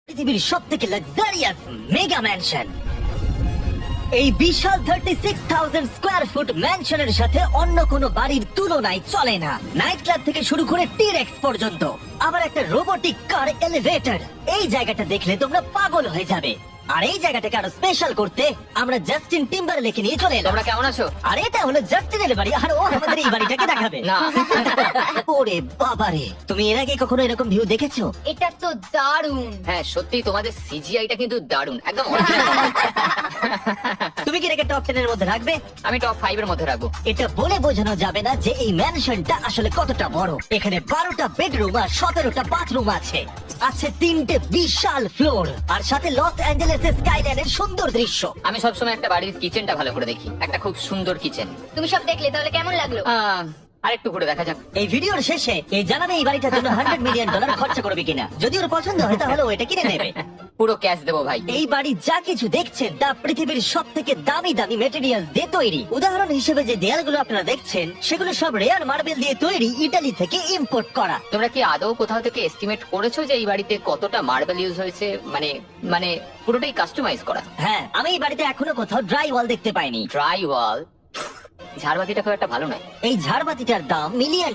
পৃথিবীর সবথেকে luxurious mega mansion. এই বিশাল 36,000 স্কোয়ার ফুট ম্যানশনের সাথে অন্য কোনো বাড়ির তুলনায় চলে না। নাইট ক্লাব থেকে শুরু করে টিরেক্স পর্যন্ত, আবার একটা রোবোটিক কার এলিভেটর। এই জায়গাটা দেখলে তোমরা পাগল হয়ে যাবে। আর এই জায়গাটাকে আরো স্পেশাল করতে আমরা জাস্টিন টিম্বারলেকে নিয়ে চলে এলাম। তোমরা কেমন আছো? আর এটা হলো জাস্টিনের বাড়ি, আর ও আমাদের এই বাড়িটাকে দেখাবে। না। ওরে বাবারে, তুমি এর আগে কখনো এরকম ভিউ দেখেছো? এটা তো দারুণ। হ্যাঁ সত্যি তোমাদের সিজিআইটা কিন্তু দারুণ, একদম original। তুমি কি এটাকে টপ 10 এর মধ্যে রাখবে? আমি টপ 5 এর মধ্যে রাখবো। এটা বলে বোঝানো যাবে না যে এই ম্যানশনটা আসলে কতটা বড়। এখানে 12টা বেডরুম আর 17টা বাথরুম আছে। আছে 3টে বিশাল ফ্লোর, আর সাথে লস অ্যাঞ্জেলেসের স্কাইলাইনের সুন্দর দৃশ্য। আমি সবসময় একটা বাড়ির কিচেনটা ভালো করে দেখি, একটা খুব সুন্দর কিচেন। তুমি সব দেখলে, তাহলে কেমন লাগলো? আরেকটু ঘুরে দেখা যাক। এই ভিডিওর শেষে এই জানাবে এই বাড়িটার জন্য $100 মিলিয়ন খরচা করবে কিনা। যদি ওর পছন্দ হয় তাহলে ও এটা কিনে নেবে। পুরো ক্যাশ দেবো ভাই। এই বাড়ি যা কিছু দেখছেন তা পৃথিবীর সব থেকে দামি দামি মেটেরিয়াল দিয়ে তৈরি। উদাহরণ হিসেবে যে দেয়ালগুলো আপনারা দেখছেন সেগুলো সব রেয়ার মার্বেল দিয়ে তৈরি, ইতালি থেকে ইম্পোর্ট করা। তোমরা কি আদৌ কোথাও থেকে এস্টিমেট করেছো যে এই বাড়িতে কতটা মার্বেল ইউজ হয়েছে? মানে পুরোটাই কাস্টমাইজ করা। হ্যাঁ, আমি এই বাড়িতে এখনো কোথাও ড্রাই ওয়াল দেখতে পাইনি। ড্রাই ওয়াল? ঝাড়বাতিটা খুব একটা ভালো নয়। এই ঝাড়বাতিটার দাম $1 মিলিয়ন।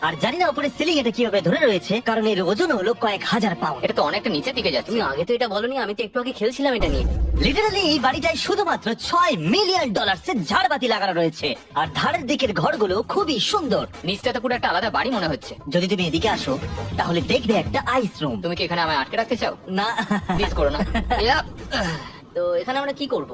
আর জানি না উপরে সিলিং এটা কিভাবে ধরে রয়েছে, কারণ এর ওজন হলো কয়েক হাজার পাউন্ড। এটা তো অনেকটা নিচের দিকে যাচ্ছে। তুমি আগে তো এটা বলনি, আমি তো একটু আগে খেলছিলাম এটা নিয়ে। লিটারালি এই বাড়িটায় শুধুমাত্র $6 মিলিয়ন ঝাড়বাতি লাগানো রয়েছে। আর ধারের দিকের ঘরগুলো খুবই সুন্দর। নিচটা তো পুরো একটা আলাদা বাড়ি মনে হচ্ছে। যদি তুমি এদিকে আসো তাহলে দেখবে একটা আইস রুম। তুমি কি এখানে আমায় আটকে রাখতে চাও? না, প্লিজ করো না। ইয়াপ। তো এখানে আমরা কি করব?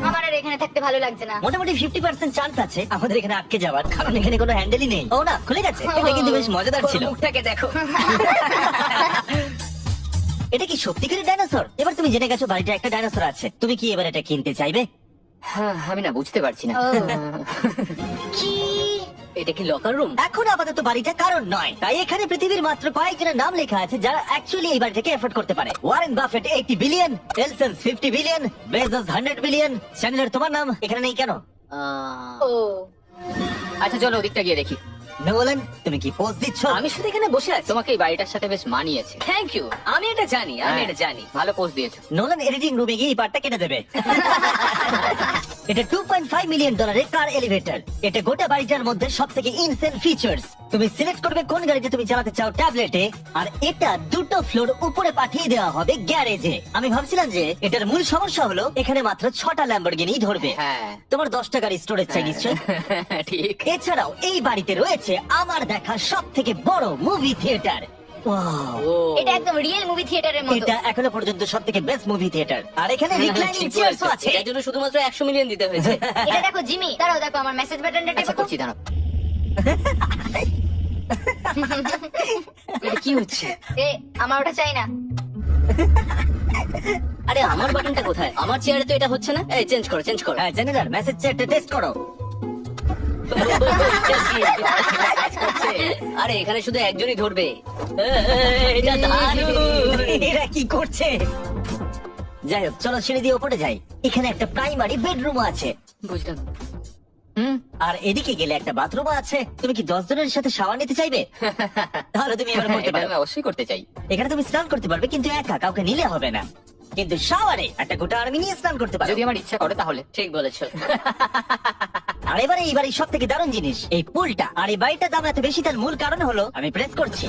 আমার আর এখানে থাকতে ভালো লাগছে না। মোটামুটি 50% চান্স আছে আমাদের এখানে আটকে যাওয়ার, কারণ এখানে কোনো হ্যান্ডেলই নেই। ও না, খুলে গেছে। এটা কিন্তু বেশ মজাদার ছিল। মুখটাকে দেখো। এটা কি সত্যিকারের ডাইনোসর? এবার তুমি জেনে গেছো বাড়িটা একটা ডাইনোসর আছে। তুমি কি এবার এটা কিনতে চাইবে? হ্যাঁ, আমি না বুঝতে পারছি না। ও। কি? এটা কি লকার রুম? এখন আপাতত বাড়িটা কারণ নয়, তাই এখানে পৃথিবীর মাত্র কয়েকজনের নাম লেখা আছে যারা অ্যাকচুয়ালি এই বাড়িটাকে এফোর্ড করতে পারে। Warren Buffett 80 billion, Elon 50 billion, Bezos 100 billion. চ্যানেলের তোমার নাম এখানে নেই কেন? ও আচ্ছা চলো ওদিকটা গিয়ে দেখি। নোলান, তুমি কি পোজ দিচ্ছ? আমি শুধু এখানে বসে আছি। তোমাকে এই বাড়িটার সাথে বেশ মানিয়েছে। Thank you. আমি এটা জানি, আমি হ্যাঁ, এটা জানি। ভালো পোস্ট দিয়েছো। নোলান এডিটিং রুমে গিয়ে এই পার্টটা কেটে দেবে। এটা $2.5 মিলিয়ন কার এলিভেটর। এটা গোটা বাড়িটার মধ্যে সব থেকে ইনসেন ফিচার্স। তুমি সিলেক্ট করবে কোন গাড়িটা তুমি চালাতে চাও ট্যাবলেটে, আর এটা 2টো ফ্লোর উপরে পাঠিয়ে দেওয়া হবে গ্যারেজে। আমি ভাবছিলাম যে এটার মূল সমস্যা হলো এখানে মাত্র 6টা ল্যাম্বরগিনি ধরবে। হ্যাঁ। তোমার 10টা গাড়ি স্টোরেজ চাই নিশ্চয়। ঠিক। এছাড়াও এই বাড়িতে রয়েছে আমার দেখা সব থেকে বড় মুভি থিয়েটার। ও এটা একদম রিয়েল মুভি থিয়েটারের মতো। এটা এখনো পর্যন্ত সব থেকে বেস্ট মুভি থিয়েটার। আর এখানে রিক্লাইনিং ঠিক চেয়ারও বলেছো। আছে। এটার জন্য শুধুমাত্র 100 মিলিয়ন দিতে হয়েছে। এটা দেখো জিমি, দাঁড়াও দেখো আমার মেসেজ বাটনটা আচ্ছা টেপো। করছি, দাঁড়াও। এটা কি হচ্ছে? এ আমার ওটা চাই না। আরে আমার বাটনটা কোথায়? আমার চেয়ারে তো এটা হচ্ছে না। এই চেঞ্জ করো, চেঞ্জ করো। হ্যাঁ, জেনারেল মেসেজ চেকটা টেস্ট করো। আরে এখানে শুধু একজনই ধরবে। এটা দারুণ। এরা কি করছে? যাই হোক, চলো সিঁড়ি দিয়ে উপরে যাই। এখানে একটা প্রাইমারি বেডরুম আছে, বুঝলাম। হুম। আর এদিকে গেলে একটা বাথরুম আছে। তুমি কি 10 জনের সাথে শাওয়ার নিতে চাইবে? তাহলে তুমি এবার করতে এটা পারো। আমি অবশ্যই করতে চাই। এখানে তুমি স্নান করতে পারবে, কিন্তু একা, কাউকে নিলে হবে না। কিন্তু শাওয়ারে একটা গোটা আর্মি নিয়ে স্নান করতে পারো। যদি আমার ইচ্ছা করে তাহলে। ঠিক বলেছো। আর এবারে এই বাড়ির সব থেকে দারুণ জিনিস এই পুলটা। আর এই বাড়িটার দাম এত বেশি তার মূল কারণ হলো, আমি প্রেস করছি,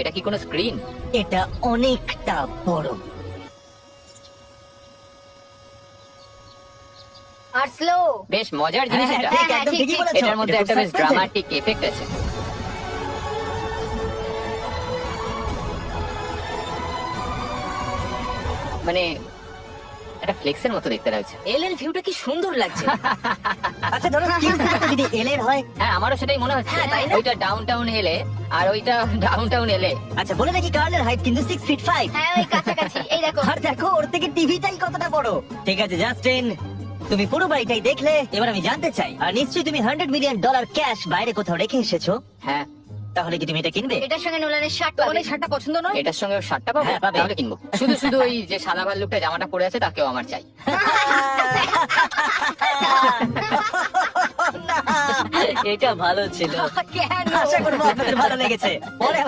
এটা কি কোনো স্ক্রিন? এটা অনেকটা বড়। আর স্লো। বেশ মজার জিনিস হ্যাঁ, এটা। ঠিক, হ্যাঁ, একদম ঠিক, ঠিকই ঠিক। বলেছো। এটার মধ্যে এটা একটা খুব বেশ suspense। ড্রামাটিক এফেক্ট আছে। মানে একটা ফ্লেক্সের মতো দেখতে লাগছে। এলএল ভিউটা কি সুন্দর লাগছে। আচ্ছা ধরো স্কিনটা যদি এলের হয়। হ্যাঁ, আমারও সেটাই মনে হচ্ছে। হ্যাঁ, তাই না? ওইটা ডাউন টাউন এলে আর ওইটা ডাউন টাউন এলে। আচ্ছা বলে নাকি কার্লের হাইট কিন্তু 6 ফিট 5। হ্যাঁ ওই কাছাকাছি। এই দেখো। আর দেখো ওর থেকে টিভিটাই কতটা বড়। ঠিক আছে জাস্টিন, তুমি পুরো বাড়িটাই দেখলে। এবার আমি জানতে চাই, আর নিশ্চয়ই তুমি $100 মিলিয়ন ক্যাশ বাইরে কোথাও রেখে এসেছো। হ্যাঁ, তাহলে কি তুমি এটা কিনবে? এটার সঙ্গে নোলানের শার্ট তোমার পাবে। এই শার্টটা পছন্দ নয়? এটার সঙ্গে শার্টটা পাবো? হ্যাঁ, পাবে। তাহলে কিনবো। শুধু শুধু ওই যে সাদা ভাল্লুকটা জামাটা পরে আছে তাকেও আমার চাই। না। এটা ভালো ছিল। কেন আশা করবো আপনাদের ভালো লেগেছে পরে